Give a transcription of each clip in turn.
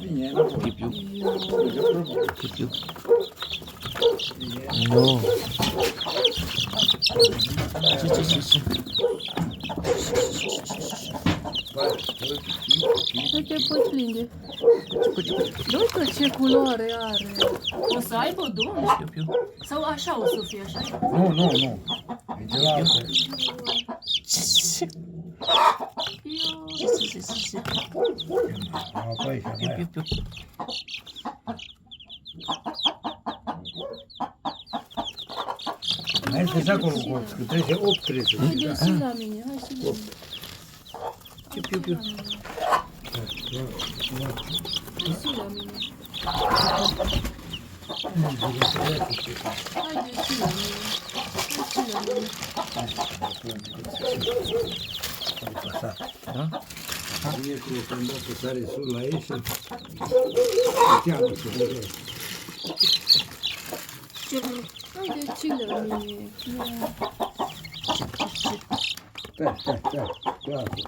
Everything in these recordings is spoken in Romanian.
Vine înapoi. Piu, Piu. piu. Nu. Ce. Nu te poți plinde. Uite ce culoare are. O să aibă, domnule? Piu. Sau așa o să fie, așa? Nu. E de la altă. Apoi, Piu. mai este și acolo colț, că trece 8 trece. Haideți și la mine, hai și la mine. Piu. Hai și la mine. Haideți și la mine. Da? Vine cu o candată sare sus la ei și cheamă să vedem. Haideți și la mine.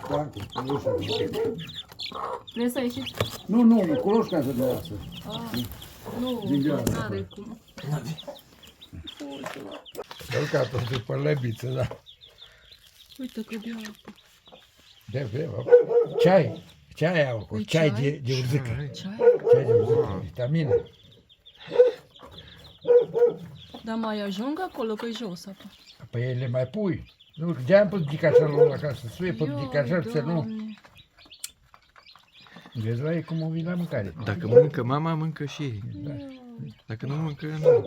Stai. Nu știu. Vrei să ieșiți? Nu, culoșca să ne lasă. Nu, Din gheară. n-are cum. Călcat după lăbiță, da. Uite că de apă. De ceai au acolo, ceai de urzică. Ceai? Ceai de urzică, vitamină. Dar mai ajung acolo, că-i jos apă. Păi le mai pui. Nu, de-aia pot zic așa la casă, suie, pot zic așa, să nu. Vezi la ei cum o vii la mâncare. Dacă mănâncă mama, mâncă și ei. Dacă nu mănâncă, nu.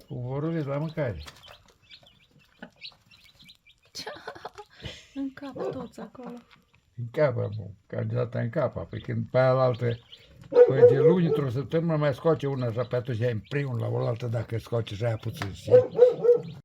Covorâle la mâncare. În cap toți acolo. În capă, candidata în capă. Păi când pe aia la altă, păi de luni, într-o săptămână mai scoate una așa, pe atunci ai în primul la oaltă dacă scoate și aia puțin, știi?